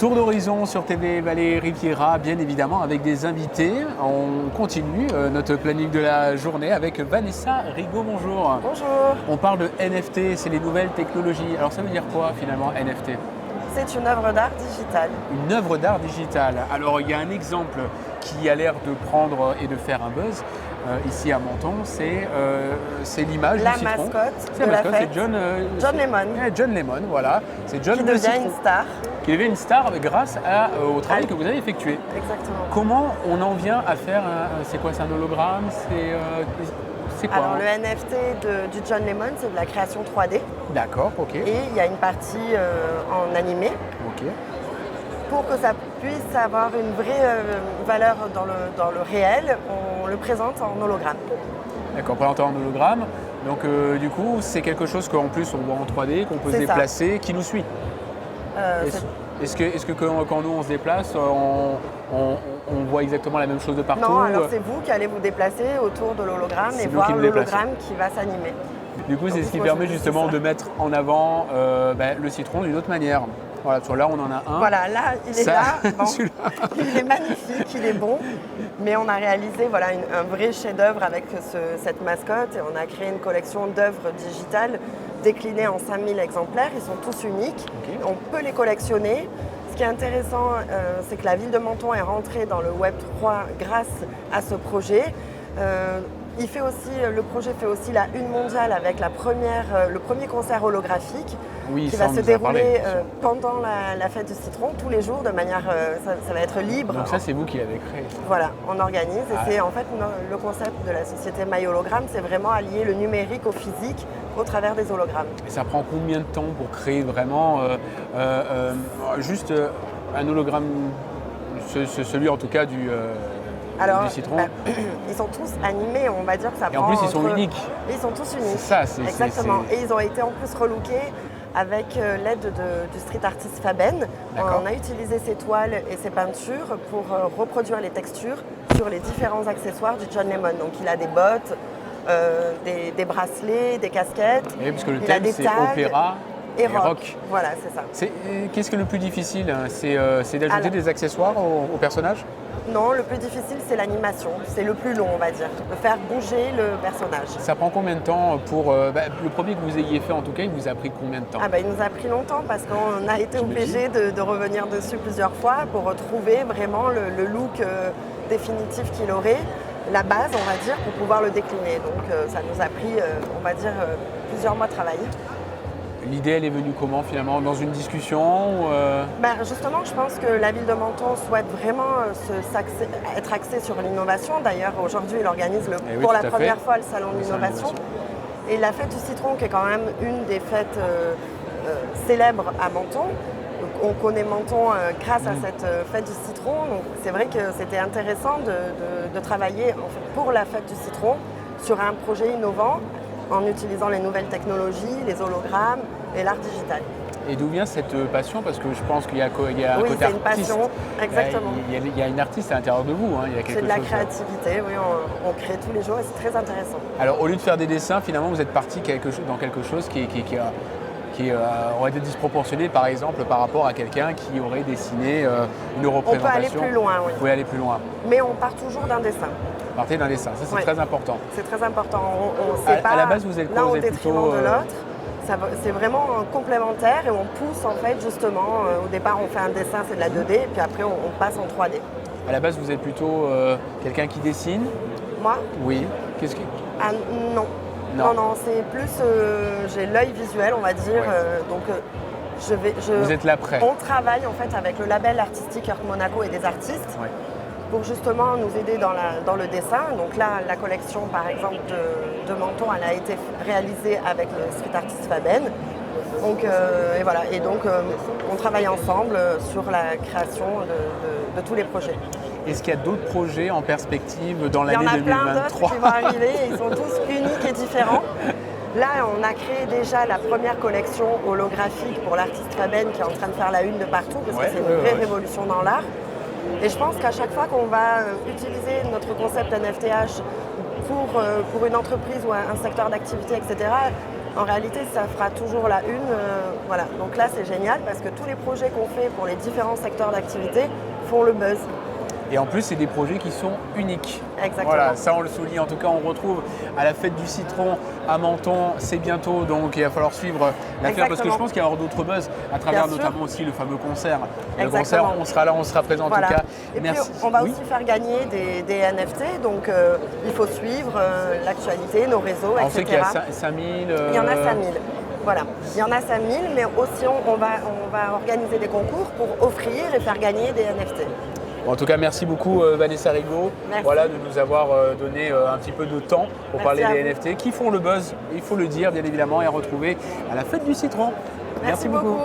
Tour d'horizon sur TV Vallée Riviera, bien évidemment, avec des invités. On continue notre planning de la journée avec Vanessa Rigaud. Bonjour. Bonjour. On parle de NFT, c'est les nouvelles technologies. Alors ça veut dire quoi finalement NFT? C'est une œuvre d'art digitale. Une œuvre d'art digitale. Alors il y a un exemple qui a l'air de prendre et de faire un buzz. Ici à Menton, c'est l'image du citron. Mascotte La de mascotte, la fête. c'est John Lemon. John Lemon, voilà. C'est John Qui le devient citron. une star. Qui devient une star grâce au travail que vous avez effectué. Exactement. Comment on en vient à faire c'est quoi, c'est un hologramme, c'est quoi? Alors le NFT du John Lemon, c'est de la création 3D. D'accord, ok. Et il y a une partie en animé. Ok. Pour que ça puisse avoir une vraie valeur dans le réel, on le présente en hologramme. D'accord, présenté en hologramme. Donc du coup, c'est quelque chose qu'en plus on voit en 3D, qu'on peut se C'est ça. déplacer, qui nous suit. Est-ce que quand nous on se déplace, on voit exactement la même chose de partout? Non, alors c'est vous qui allez vous déplacer autour de l'hologramme et C'est nous voir qui nous déplaçons. l'hologramme qui va s'animer. Du coup, c'est ce qui moi, permet je- justement c'est ça. de mettre en avant le citron d'une autre manière. Voilà, sur là on en a un. Voilà, là, il est Ça, là. Bon, celui-là. il est magnifique, il est bon. Mais on a réalisé un vrai chef-d'œuvre avec cette mascotte et on a créé une collection d'œuvres digitales déclinées en 5000 exemplaires. Ils sont tous uniques. Ok. On peut les collectionner. Ce qui est intéressant, c'est que la ville de Menton est rentrée dans le Web 3 grâce à ce projet. Le projet fait aussi la une mondiale avec le premier concert holographique Oui, qui ça, va on se nous a parlé, dérouler bien sûr. pendant la fête du citron, tous les jours, de manière, ça va être libre. Donc ça, c'est vous qui l'avez créé. Voilà, on organise et Ah. c'est en fait le concept de la société My Hologram, c'est vraiment allier le numérique au physique au travers des hologrammes. Et ça prend combien de temps pour créer vraiment juste un hologramme, celui en tout cas du citron? Ils sont tous animés, on va dire que ça Et en prend. plus, ils sont uniques. Ils sont tous uniques. C'est ça, c'est- Exactement. c'est- Et ils ont été en plus relookés avec l'aide du street artist Faben. D'accord. On a utilisé ses toiles et ses peintures pour reproduire les textures sur les différents accessoires du John Lemon. Donc il a des bottes, des bracelets, des casquettes. Oui, parce que le Il a thème des c'est tags opéra et et rock. Voilà, c'est ça. Qu'est-ce que le plus difficile, hein? C'est d'ajouter Alors- des accessoires au personnage? Non, le plus difficile, c'est l'animation. C'est le plus long, on va dire. De faire bouger le personnage. Ça prend combien de temps pour le premier que vous ayez fait en tout cas, il vous a pris combien de temps? Il nous a pris longtemps parce qu'on a été J'imagine. obligé de revenir dessus plusieurs fois pour retrouver vraiment le look définitif qu'il aurait, la base, on va dire, pour pouvoir le décliner. Donc ça nous a pris, on va dire, plusieurs mois de travail. L'idée, elle est venue comment finalement? Dans une discussion ou, Justement, je pense que la ville de Menton souhaite vraiment être axée sur l'innovation. D'ailleurs, aujourd'hui, il organise Eh oui, pour tout la à fait. première fois le salon de Le salon de l'innovation. Et la fête du citron, qui est quand même une des fêtes célèbres à Menton. Donc, on connaît Menton grâce à cette fête du citron. Donc c'est vrai que c'était intéressant de travailler en fait, pour la fête du citron sur un projet innovant en utilisant les nouvelles technologies, les hologrammes et l'art digital. Et d'où vient cette passion? Parce que je pense qu'il y a un Oui, côté c'est une artiste. passion, exactement. Il y a une artiste à l'intérieur de vous, hein. Il y a quelque C'est de la chose. créativité, oui, on crée tous les jours et c'est très intéressant. Alors au lieu de faire des dessins, finalement vous êtes parti dans quelque chose qui aurait été disproportionné, par exemple, par rapport à quelqu'un qui aurait dessiné une On peut représentation. aller plus loin, oui. Vous pouvez aller plus loin. Mais on part toujours d'un dessin. Partez d'un dessin, ça c'est Ouais. très important. C'est très important. On À- sait pas à la base, vous êtes quoi? l'un Vous au êtes détriment plutôt, de l'autre. C'est vraiment complémentaire et on pousse en fait justement. Au départ, on fait un dessin, c'est de la 2D, et puis après, on passe en 3D. À la base, vous êtes plutôt quelqu'un qui dessine? Moi, Oui. Qu'est-ce que... ah, non. Non. Non, c'est plus. J'ai l'œil visuel, on va dire. Ouais. Vous êtes l'après. On travaille en fait avec le label artistique Earth Monaco et des artistes. Ouais. Pour justement nous aider dans le dessin. Donc là, la collection par exemple de Menton, elle a été réalisée avec le street artist Faben. Donc, et voilà. Et donc on travaille ensemble sur la création de tous les projets. Est-ce qu'il y a d'autres projets en perspective dans Il y en l'année a plein d'autres 2023? qui vont arriver, et ils sont tous uniques et différents. Là, on a créé déjà la première collection holographique pour l'artiste Faben qui est en train de faire la une de partout, parce que c'est une vraie révolution dans l'art. Et je pense qu'à chaque fois qu'on va utiliser notre concept NFTH pour une entreprise ou un secteur d'activité, etc., En réalité, ça fera toujours la une. Voilà. Donc là, c'est génial parce que tous les projets qu'on fait pour les différents secteurs d'activité font le buzz. Et en plus, c'est des projets qui sont uniques. Exactement. Voilà, ça on le souligne. En tout cas, on retrouve à la fête du citron à Menton. C'est bientôt, donc il va falloir suivre l'affaire parce que je pense qu'il va y avoir d'autres buzz à travers notamment aussi le fameux concert. Le concert, on sera là, on sera présent en tout cas. Et merci. Puis, on va aussi faire gagner des NFT, donc il faut suivre l'actualité, nos réseaux, etc. On sait qu'il y a 5000. Il y en a 5000. Voilà, il y en a 5000, mais aussi on va organiser des concours pour offrir et faire gagner des NFT. Bon, en tout cas, merci beaucoup Vanessa Rigaud de nous avoir donné un petit peu de temps pour parler des NFT qui font le buzz, il faut le dire bien évidemment, et à retrouver à la fête du citron. Merci beaucoup.